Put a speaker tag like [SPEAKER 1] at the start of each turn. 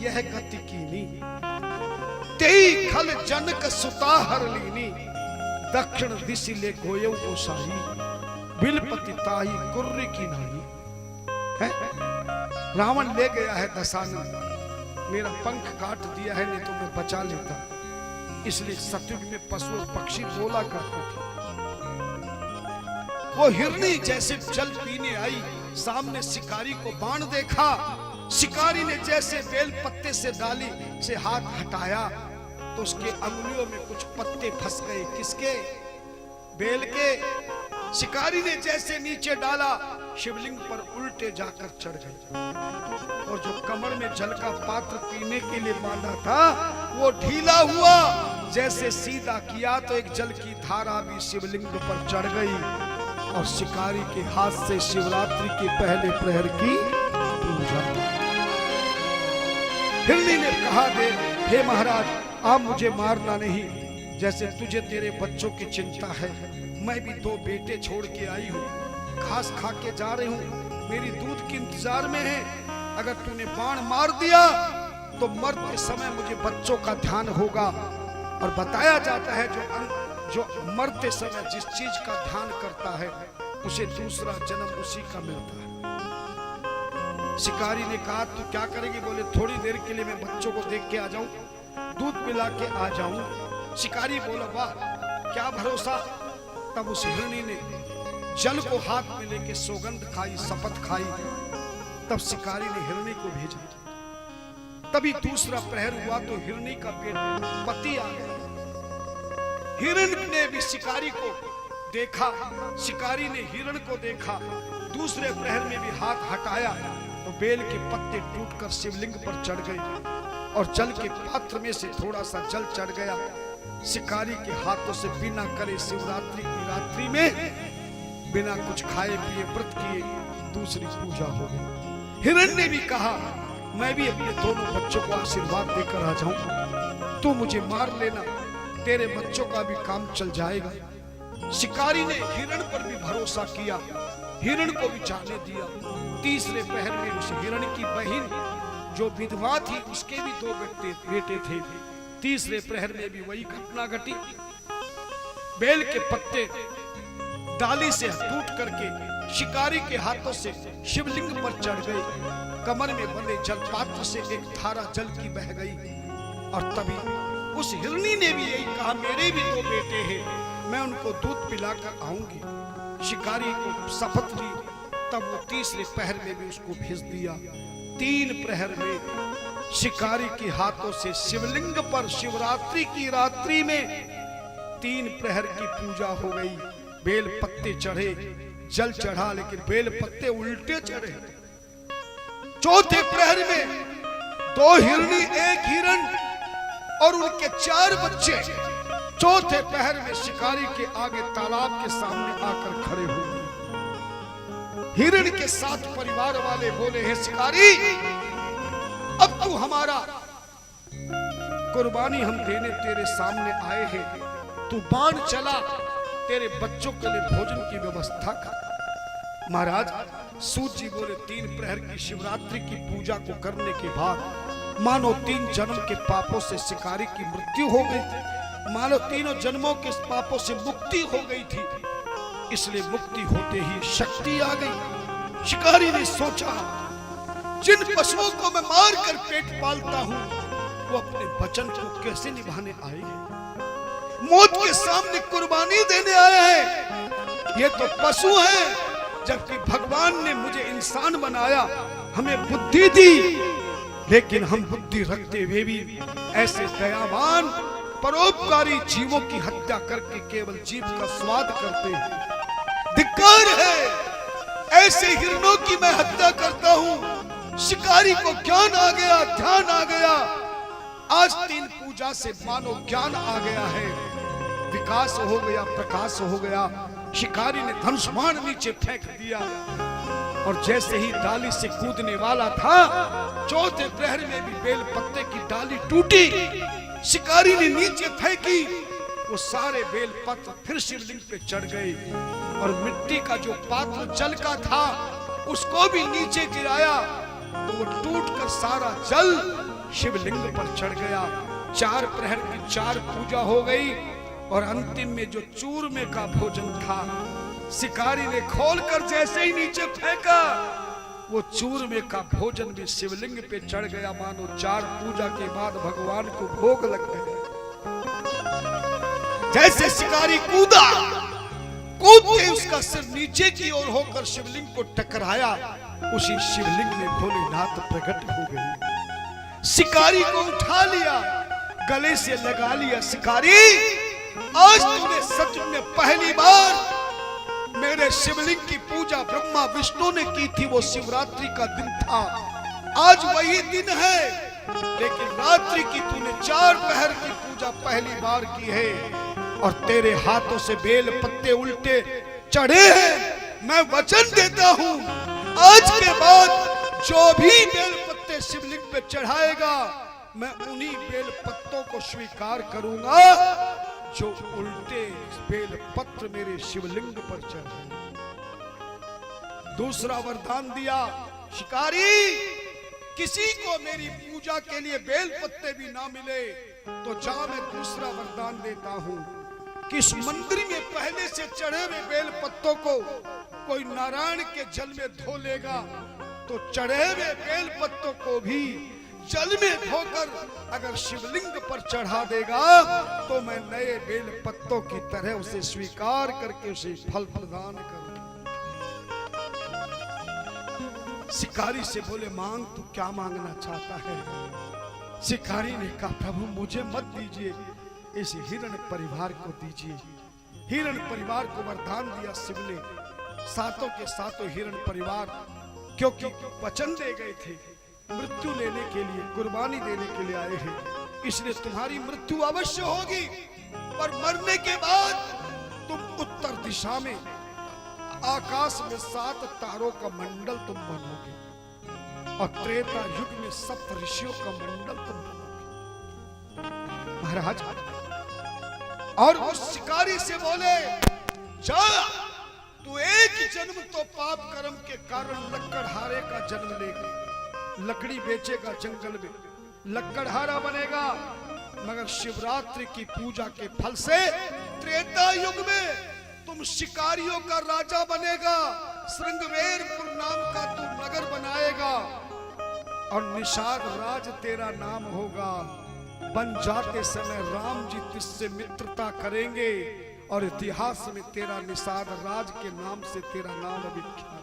[SPEAKER 1] यह गति कीनी, तेई खल जनक सुता हर लीनी, दक्षिण दिशि ले गोयऊ गोसाई, बिलपति ताई कुर्री की नाई। है रावण ले गया है दशानन, मेरा पंख काट दिया है, नहीं तो मैं बचा लेता। इसलिए सतयुग में पशु और पक्षी बोला करते थे। वो हिरनी जैसे जल पीने आई, सामने शिकारी को बाण देखा, शिकारी ने जैसे बेल पत्ते से डाली से हाथ हटाया तो उसके अंगुलियों में कुछ पत्ते फंस गए। किसके? बेल के। शिकारी ने जैसे नीचे डाला, शिवलिंग पर उल्टे जाकर चढ़ गए, और जो कमर में जल का पात्र पीने के लिए बांधा था वो ढीला हुआ। जैसे सीधा किया तो एक जल की धारा भी शिवलिंग पर चढ़ गई, और शिकारी के हाथ से शिवरात्रि के पहले प्रहर की पूजा। हिरनी ने कहा, दे हे महाराज, आप मुझे मारना नहीं, जैसे तुझे तेरे बच्चों की चिंता है, मैं भी 2 बेटे छोड़ के आई हूँ, घास खा के जा रही हूँ, मेरी दूध के इंतजार में है। अगर तूने बाण मार दिया तो मरते समय मुझे बच्चों का ध्यान होगा। और बताया जाता है जो मरते समय जिस चीज का ध्यान करता है उसे दूसरा जन्म उसी का मिलता है। शिकारी ने कहा, तू क्या करेगी? बोले, थोड़ी देर के लिए मैं बच्चों को देख के आ जाऊं, दूध पिला के आ जाऊं। शिकारी बोला, वाह क्या भरोसा। तब उस हिरनी ने जल को हाथ में लेके सौगंध खाई, शपथ खाई। तब शिकारी ने हिरनी को भेजा। तभी दूसरा प्रहर हुआ तो हिरनी का पेट पति आ गया। हिरण ने भी शिकारी को देखा, शिकारी ने हिरण को देखा। दूसरे प्रहर में भी हाथ हटाया तो बेल के पत्ते टूटकर शिवलिंग पर चढ़ गए, और जल के पात्र में से थोड़ा सा जल चढ़ गया। शिकारी के हाथों से बिना करे शिवरात्रि की रात्रि में बिना कुछ खाए पिए व्रत किए दूसरी पूजा हो गई। हिरण ने भी कहा, मैं भी अपने दोनों बच्चों को आशीर्वाद देकर आ जाऊं, तू मुझे मार लेना, तेरे बच्चों का भी काम चल जाएगा। शिकारी ने हिरण पर भी भरोसा किया, हिरण को भी जाने दिया। तीसरे पहर में उस हिरण की बहन जो विधवा थी उसके भी 2 बेटे थे। तीसरे प्रहर में भी वही घटना घटी। बेल के पत्ते डाली से टूट करके शिकारी के हाथों से शिवलिंग पर चढ़ गए। कमर में बंधे जल पात्र से एक धारा जल की बह गई, और तभी उस हिरनी ने भी यही कहा, मेरे भी 2 बेटे हैं, मैं उनको दूध पिलाकर आऊंगी। शिकारी को शपथ ली। तब वो तीसरे पहर में भी उसको भेज दिया। 3 प्रहर में शिकारी के हाथों से शिवलिंग पर शिवरात्रि की रात्रि में 3 प्रहर की पूजा हो गई। बेल पत्ते चढ़े, जल चढ़ा, लेकिन बेल पत्ते उल्टे चढ़े। चौथे प्रहर में 2 हिरनी, 1 हिरण और उनके 4 बच्चे चौथे पहर में शिकारी के आगे तालाब के सामने आकर खड़े हो गए। हिरण के साथ परिवार वाले बोले, हैं शिकारी, अब तू हमारा कुर्बानी हम देने तेरे सामने आए हैं, तू बाण चला, तेरे बच्चों के लिए भोजन की व्यवस्था कर। महाराज, सूत जी बोले, 3 प्रहर की शिवरात्रि की पूजा को करने के बाद मानो 3 जन्म के पापों से शिकारी की मृत्यु हो गई, मानो 3 जन्मों के पापों से मुक्ति हो गई थी। इसलिए मुक्ति होते ही शक्ति आ गई। शिकारी ने सोचा, जिन पशुओं को मैं मार कर पेट पालता हूं वो अपने वचन को कैसे निभाने आए। मौत के सामने कुर्बानी देने आए हैं। ये तो पशु हैं, जबकि भगवान ने मुझे इंसान बनाया, हमें बुद्धि दी, लेकिन हम बुद्धि रखते हुए भी ऐसे दयावान परोपकारी जीवों की हत्या करके केवल जीव का स्वाद करते हैं। धिक्कार है, ऐसे हिरणों की मैं हत्या करता हूं। शिकारी को ज्ञान आ गया, ध्यान आ गया। आज 3 पूजा से मानो ज्ञान आ गया है, विकास हो गया, प्रकाश हो गया। शिकारी ने धनुष्मान नीचे फेंक दिया, और जैसे ही डाली से कूदने वाला था, चौथे प्रहर में भी बेल पत्ते की डाली टूटी। शिकारी ने नीचे फेंकी, वो सारे बेल पत्र फिर शिवलिंग पे चढ़ गए, और मिट्टी का जो पात्र जल का था उसको भी नीचे गिराया। तो वो टूटकर सारा जल शिवलिंग पर चढ़ गया। 4 प्रहर की 4 पूजा हो गई और अंतिम में जो चूरमे का भोजन था, शिकारी ने खोलकर जैसे ही नीचे फेंका, वो चूरमे का भोजन भी शिवलिंग पे चढ़ गया। मानो 4 पूजा के बाद भगवान को भोग लग गया। जैसे शिकारी कूदते उसका सिर नीचे की ओर होकर शिवलिंग को टकराया, उसी शिवलिंग में भोलेनाथ प्रकट हो गए। शिकारी को उठा लिया, गले से लगा लिया। शिकारी, आज तूने सच में पहली बार मेरे शिवलिंग की पूजा ब्रह्मा विष्णु ने की थी। वो शिवरात्रि का दिन था, आज वही दिन है, लेकिन रात्रि की तूने 4 पहर की पूजा पहली बार की है और तेरे हाथों से बेल पत्ते उल्टे चढ़े हैं। मैं वचन देता हूं, आज के बाद जो भी बेल पत्ते शिवलिंग पे चढ़ाएगा, मैं उन्हीं बेल पत्तों को स्वीकार करूंगा जो उल्टे बेल पत्र मेरे शिवलिंग पर चढ़े। दूसरा वरदान दिया, शिकारी, किसी को मेरी पूजा के लिए बेल पत्ते भी ना मिले तो जा, मैं दूसरा वरदान देता हूं कि इस मंदिर में पहले से चढ़े हुए बेल पत्तों को कोई नारायण के जल में धो लेगा, तो चढ़े हुए बेल पत्तों को भी जल में धोकर अगर शिवलिंग पर चढ़ा देगा, तो मैं नए बेल पत्तों की तरह उसे स्वीकार करके उसे फल प्रदान करूंगा। शिकारी से बोले, मांग, तू क्या मांगना चाहता है? शिकारी ने कहा, प्रभु मुझे मत दीजिए, इस हिरण परिवार को दीजिए। हिरण परिवार को वरदान दिया शिव ने। सातों के सातों हिरण परिवार, क्योंकि वचन दे गए थे, मृत्यु लेने के लिए, कुर्बानी देने के लिए आए हैं, इसलिए तुम्हारी मृत्यु अवश्य होगी, पर मरने के बाद तुम उत्तर दिशा में आकाश में 7 तारों का मंडल तुम बनोगे और त्रेता युग में 7 ऋषियों का मंडल तुम बनोगे। महाराज, और वो शिकारी से बोले, जा, तू एक जन्म तो पाप कर्म के कारण लकड़हारे का जन्म लेगा, लकड़ी बेचेगा, जंगल में लकड़हारा बनेगा, मगर शिवरात्रि की पूजा के फल से त्रेता युग में तुम शिकारियों का राजा बनेगा, श्रृंगवेरपुर नाम का तू नगर बनाएगा और निषाद राज तेरा नाम होगा। बन जाते समय राम जी तुझसे मित्रता करेंगे और इतिहास में तेरा निषाद राज के नाम से तेरा नाम विख्यात